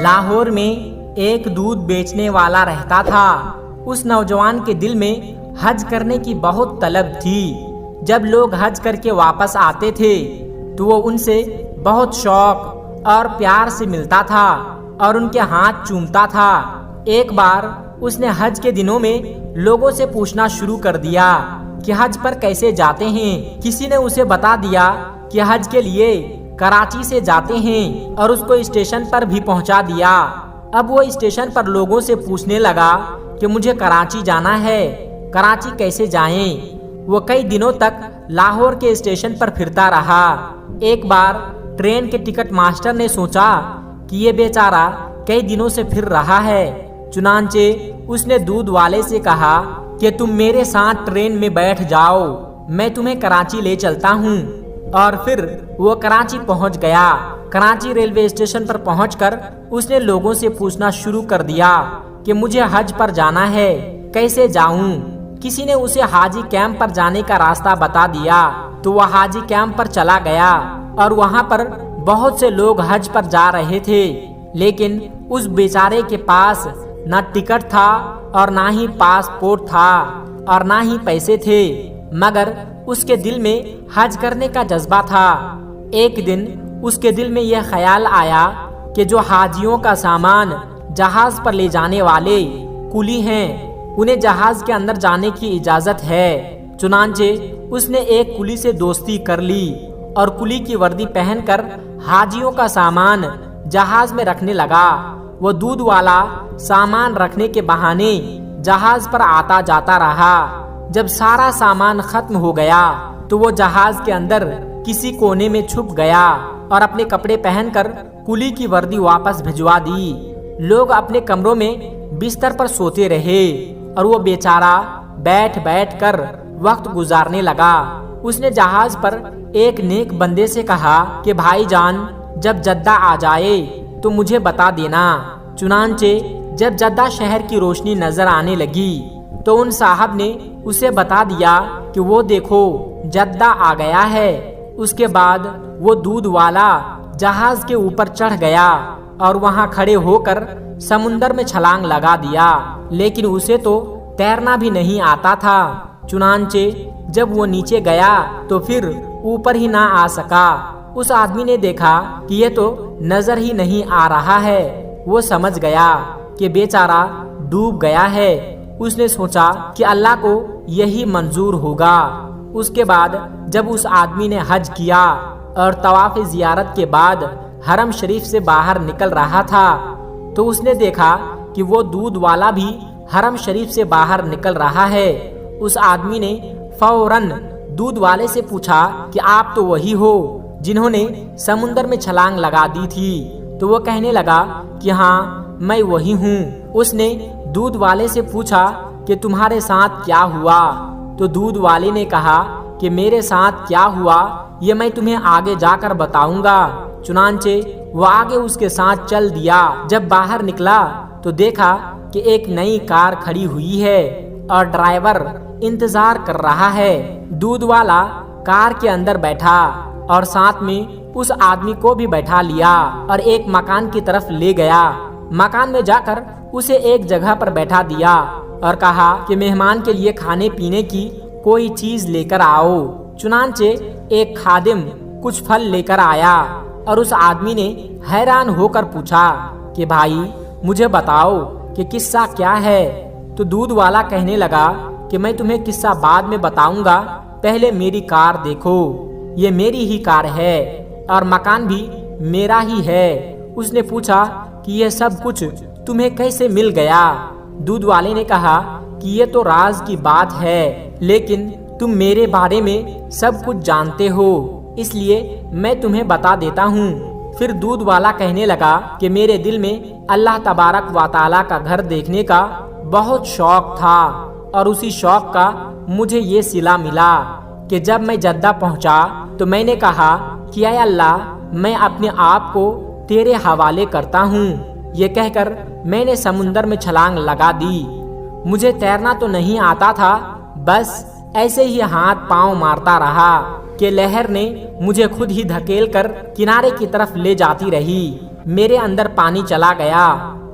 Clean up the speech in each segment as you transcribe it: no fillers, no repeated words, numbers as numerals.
لاہور میں ایک دودھ بیچنے والا رہتا تھا۔ اس نوجوان کے دل میں حج کرنے کی بہت طلب تھی۔ جب لوگ حج کر کے واپس آتے تھے تو وہ ان سے بہت شوق اور پیار سے ملتا تھا اور ان کے ہاتھ چومتا تھا۔ ایک بار اس نے حج کے دنوں میں لوگوں سے پوچھنا شروع کر دیا کہ حج پر کیسے جاتے ہیں۔ کسی نے اسے بتا دیا کہ حج کے لیے کراچی سے جاتے ہیں اور اس کو اسٹیشن پر بھی پہنچا دیا۔ اب وہ اسٹیشن پر لوگوں سے پوچھنے لگا کہ مجھے کراچی جانا ہے، کراچی کیسے جائیں؟ وہ کئی دنوں تک لاہور کے اسٹیشن پر پھرتا رہا۔ ایک بار ٹرین کے ٹکٹ ماسٹر نے سوچا کہ یہ بیچارہ کئی دنوں سے پھر رہا ہے، چنانچہ اس نے دودھ والے سے کہا کہ تم میرے ساتھ ٹرین میں بیٹھ جاؤ، میں تمہیں کراچی لے چلتا ہوں۔ اور پھر وہ کراچی پہنچ گیا۔ کراچی ریلوے اسٹیشن پر پہنچ کر اس نے لوگوں سے پوچھنا شروع کر دیا کہ مجھے حج پر جانا ہے، کیسے جاؤں؟ کسی نے اسے حاجی کیمپ پر جانے کا راستہ بتا دیا تو وہ حاجی کیمپ پر چلا گیا اور وہاں پر بہت سے لوگ حج پر جا رہے تھے، لیکن اس بیچارے کے پاس نہ ٹکٹ تھا اور نہ ہی پاسپورٹ تھا اور نہ ہی پیسے تھے، مگر اس کے دل میں حج کرنے کا جذبہ تھا۔ ایک دن اس کے دل میں یہ خیال آیا کہ جو حاجیوں کا سامان جہاز پر لے جانے والے کلی ہیں، انہیں جہاز کے اندر جانے کی اجازت ہے۔ چنانچہ اس نے ایک کلی سے دوستی کر لی اور کلی کی وردی پہن کر حاجیوں کا سامان جہاز میں رکھنے لگا۔ وہ دودھ والا سامان رکھنے کے بہانے جہاز پر آتا جاتا رہا۔ جب سارا سامان ختم ہو گیا تو وہ جہاز کے اندر کسی کونے میں چھپ گیا اور اپنے کپڑے پہن کر کلی کی وردی واپس بھجوا دی۔ لوگ اپنے کمروں میں بستر پر سوتے رہے اور وہ بیچارہ بیٹھ بیٹھ کر وقت گزارنے لگا۔ اس نے جہاز پر ایک نیک بندے سے کہا کہ بھائی جان، جب جدہ آ جائے تو مجھے بتا دینا۔ چنانچہ جب جدہ شہر کی روشنی نظر آنے لگی تو ان صاحب نے اسے بتا دیا کہ وہ دیکھو جدہ آ گیا ہے۔ اس کے بعد وہ دودھ والا جہاز کے اوپر چڑھ گیا اور وہاں کھڑے ہو کر سمندر میں چھلانگ لگا دیا، لیکن اسے تو تیرنا بھی نہیں آتا تھا۔ چنانچہ جب وہ نیچے گیا تو پھر اوپر ہی نہ آ سکا۔ اس آدمی نے دیکھا کہ یہ تو نظر ہی نہیں آ رہا ہے۔ وہ سمجھ گیا کہ بیچارہ ڈوب گیا ہے۔ اس نے سوچا کہ اللہ کو یہی منظور ہوگا۔ اس کے بعد جب اس آدمی نے حج کیا اور طواف زیارت کے بعد حرم شریف سے باہر نکل رہا تھا تو اس نے دیکھا کہ وہ دودھ والا بھی حرم شریف سے باہر نکل رہا ہے۔ اس آدمی نے فوراً دودھ والے سے پوچھا کہ آپ تو وہی ہو جنہوں نے سمندر میں چھلانگ لگا دی تھی؟ تو وہ کہنے لگا کہ ہاں، میں وہی ہوں۔ اس نے دودھ والے سے پوچھا کہ تمہارے ساتھ کیا ہوا؟ تو دودھ والے نے کہا کہ میرے ساتھ کیا ہوا یہ میں تمہیں آگے جا کر بتاؤں گا۔ چنانچہ وہ آگے اس کے ساتھ چل دیا۔ جب باہر نکلا تو دیکھا کہ ایک نئی کار کھڑی ہوئی ہے اور ڈرائیور انتظار کر رہا ہے۔ دودھ والا کار کے اندر بیٹھا اور ساتھ میں اس آدمی کو بھی بیٹھا لیا اور ایک مکان کی طرف لے گیا۔ مکان میں جا کر اسے ایک جگہ پر بیٹھا دیا اور کہا کہ مہمان کے لیے کھانے پینے کی کوئی چیز لے کر آؤ۔ چنانچہ ایک خادم کچھ پھل لے کر آیا اور اس آدمی نے حیران ہو کر پوچھا کہ بھائی مجھے بتاؤ کہ قصہ کیا ہے؟ تو دودھ والا کہنے لگا کہ میں تمہیں قصہ بعد میں بتاؤں گا، پہلے میری کار دیکھو، یہ میری ہی کار ہے اور مکان بھی میرا ہی ہے۔ اس نے پوچھا کہ یہ سب کچھ تمہیں کیسے مل گیا؟ دودھ والے نے کہا کہ یہ تو راز کی بات ہے، لیکن تم میرے بارے میں سب کچھ جانتے ہو، اس لیے میں تمہیں بتا دیتا ہوں۔ پھر دودھ والا کہنے لگا کہ میرے دل میں اللہ تبارک و تعالیٰ کا گھر دیکھنے کا بہت شوق تھا اور اسی شوق کا مجھے یہ صلہ ملا کہ جب میں جدہ پہنچا تو میں نے کہا کہ اے اللہ، میں اپنے آپ کو تیرے حوالے کرتا ہوں۔ یہ کہہ کر میں نے سمندر میں چھلانگ لگا دی۔ مجھے تیرنا تو نہیں آتا تھا، بس ایسے ہی ہاتھ پاؤں مارتا رہا کہ لہر نے مجھے خود ہی دھکیل کر کنارے کی طرف لے جاتی رہی۔ میرے اندر پانی چلا گیا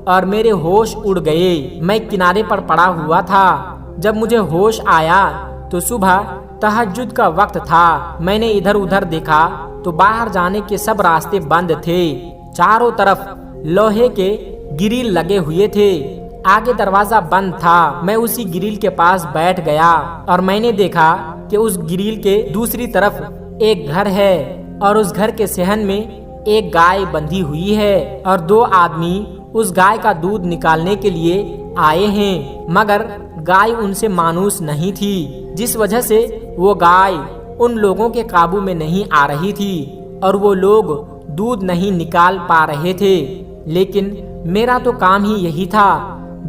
اور میرے ہوش اڑ گئے۔ میں کنارے پر پڑا ہوا تھا۔ جب مجھے ہوش آیا تو صبح تہجد کا وقت تھا۔ میں نے ادھر ادھر دیکھا تو باہر جانے کے سب راستے بند تھے۔ چاروں طرف لوہے کے گریل لگے ہوئے تھے۔ آگے دروازہ بند تھا۔ میں اسی گریل کے پاس بیٹھ گیا اور میں نے دیکھا کہ اس گریل کے دوسری طرف ایک گھر ہے اور اس گھر کے صحن میں ایک گائے بندھی ہوئی ہے اور 2 آدمی اس گائے کا دودھ نکالنے کے لیے آئے ہیں، مگر گائے ان سے مانوس نہیں تھی، جس وجہ سے وہ گائے ان لوگوں کے قابو میں نہیں آ رہی تھی اور وہ لوگ دودھ نہیں نکال پا رہے تھے۔ لیکن میرا تو کام ہی یہی تھا۔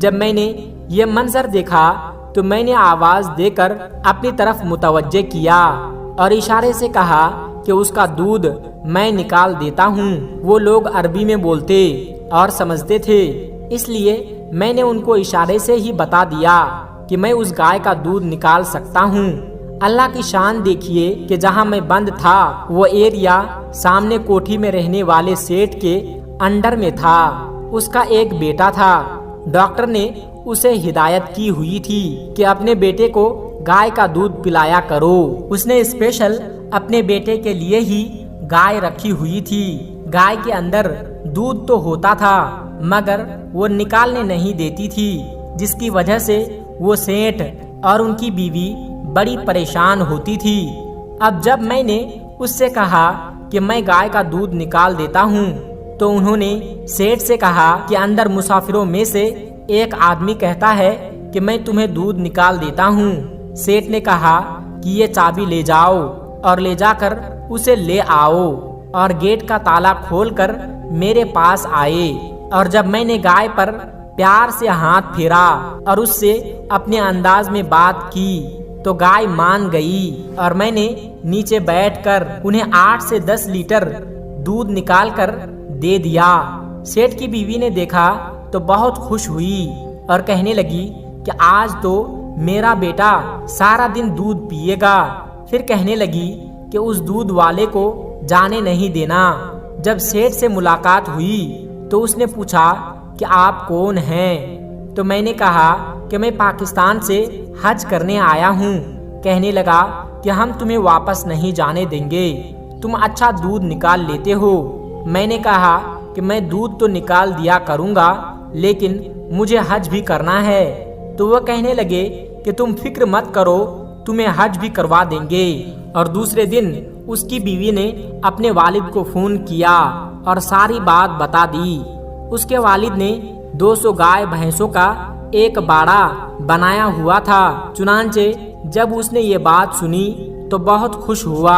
جب میں نے یہ منظر دیکھا تو میں نے آواز دے کر اپنی طرف متوجہ کیا اور اشارے سے کہا کہ اس کا دودھ میں نکال دیتا ہوں۔ وہ لوگ عربی میں بولتے اور سمجھتے تھے، اس لیے میں نے ان کو اشارے سے ہی بتا دیا کہ میں اس گائے کا دودھ نکال سکتا ہوں۔ اللہ کی شان دیکھیے کہ جہاں میں بند تھا وہ ایریا سامنے کوٹھی میں رہنے والے سیٹ کے انڈر میں تھا۔ اس کا ایک بیٹا تھا۔ ڈاکٹر نے اسے ہدایت کی ہوئی تھی کہ اپنے بیٹے کو گائے کا دودھ پلایا کرو۔ اس نے اسپیشل اپنے بیٹے کے لیے ہی گائے رکھی ہوئی تھی۔ گائے کے اندر دودھ تو ہوتا تھا مگر وہ نکالنے نہیں دیتی تھی، جس کی وجہ سے وہ سیٹ اور ان کی بیوی بڑی پریشان ہوتی تھی۔ اب جب میں نے اس سے کہا کہ میں گائے کا دودھ نکال دیتا ہوں تو انہوں نے سیٹ سے کہا کہ اندر مسافروں میں سے ایک آدمی کہتا ہے کہ میں تمہیں دودھ نکال دیتا ہوں۔ سیٹ نے کہا کہ یہ چابی لے جاؤ اور لے جا کر اسے لے آؤ، اور گیٹ کا تالا کھول کر میرے پاس آئے، اور جب میں نے گائے پر پیار سے ہاتھ پھیرا اور اس سے اپنے انداز میں بات کی تو گائے مان گئی اور میں نے نیچے بیٹھ کر انہیں 8 سے 10 لیٹر دودھ نکال کر دے دیا۔ سیٹ کی بیوی نے دیکھا تو بہت خوش ہوئی اور کہنے لگی کہ آج تو میرا بیٹا سارا دن دودھ پیے گا۔ پھر کہنے لگی کہ اس دودھ والے کو جانے نہیں دینا۔ جب سیٹ سے ملاقات ہوئی تو اس نے پوچھا کہ آپ کون ہیں؟ تو میں نے کہا کہ میں پاکستان سے حج کرنے آیا ہوں۔ کہنے لگا کہ ہم تمہیں واپس نہیں جانے دیں گے، تم اچھا دودھ نکال لیتے ہو۔ میں نے کہا کہ میں دودھ تو نکال دیا کروں گا لیکن مجھے حج بھی کرنا ہے۔ تو وہ کہنے لگے کہ تم فکر مت کرو، تمہیں حج بھی کروا دیں گے۔ اور دوسرے دن اس کی بیوی نے اپنے والد کو فون کیا اور ساری بات بتا دی۔ اس کے والد نے 200 گائے بھینسوں کا ایک باڑا بنایا ہوا تھا۔ چنانچہ جب اس نے یہ بات سنی تو بہت خوش ہوا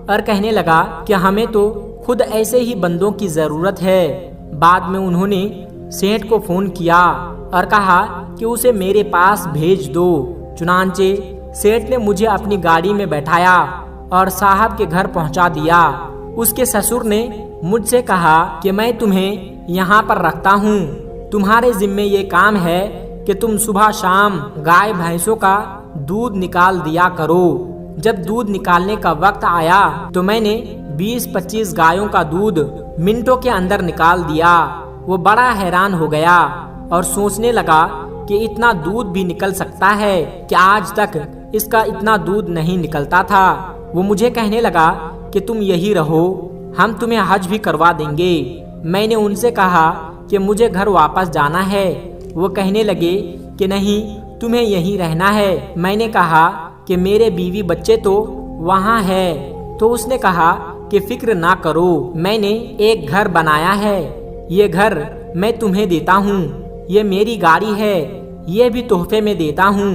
اور کہنے لگا کہ ہمیں تو خود ایسے ہی بندوں کی ضرورت ہے۔ بعد میں انہوں نے سیٹ کو فون کیا اور کہا کہ اسے میرے پاس بھیج دو۔ چنانچہ سیٹ نے مجھے اپنی گاڑی میں بیٹھایا اور صاحب کے گھر پہنچا دیا۔ اس کے سسر نے مجھ سے کہا کہ میں تمہیں یہاں پر رکھتا ہوں، تمہارے ذمے یہ کام ہے کہ تم صبح شام گائے بھینسوں کا دودھ نکال دیا کرو۔ جب دودھ نکالنے کا وقت آیا تو میں نے 20-25 گایوں کا دودھ منٹوں کے اندر نکال دیا۔ وہ بڑا حیران ہو گیا اور سوچنے لگا کہ اتنا دودھ بھی نکل سکتا ہے کہ آج تک اس کا اتنا دودھ نہیں نکلتا تھا۔ وہ مجھے کہنے لگا کہ تم یہی رہو، ہم تمہیں حج بھی کروا دیں گے۔ میں نے ان سے کہا کہ مجھے گھر واپس جانا ہے۔ وہ کہنے لگے کہ نہیں، تمہیں یہیں رہنا ہے۔ میں نے کہا کہ میرے بیوی بچے تو وہاں ہے۔ تو اس نے کہا کہ فکر نہ کرو، میں نے ایک گھر بنایا ہے، یہ گھر میں تمہیں دیتا ہوں، یہ میری گاڑی ہے، یہ بھی تحفے میں دیتا ہوں۔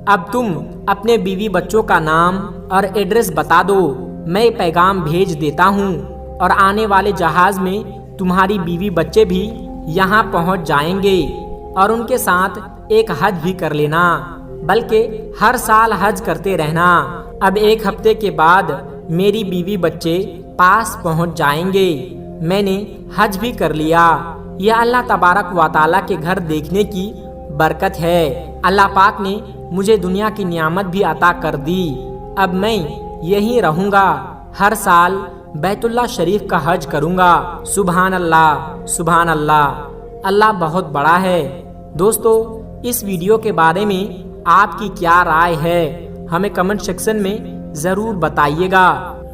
اب تم اپنے بیوی بچوں کا نام اور ایڈریس بتا دو، میں پیغام بھیج دیتا ہوں اور آنے والے جہاز میں تمہاری بیوی بچے بھی یہاں پہنچ جائیں گے اور ان کے ساتھ ایک حج بھی کر لینا، بلکہ ہر سال حج کرتے رہنا۔ اب 1 ہفتے کے بعد میری بیوی بچے پاس پہنچ جائیں گے۔ میں نے حج بھی کر لیا۔ یہ اللہ تبارک و تعالیٰ کے گھر دیکھنے کی برکت ہے۔ اللہ پاک نے مجھے دنیا کی نعمت بھی عطا کر دی۔ اب میں یہیں رہوں گا۔ ہر سال بیت اللہ شریف کا حج کروں گا۔ سبحان اللہ، سبحان اللہ، اللہ بہت بڑا ہے۔ دوستو، اس ویڈیو کے بارے میں آپ کی کیا رائے ہے؟ ہمیں کمنٹ سیکشن میں ضرور بتائیے گا۔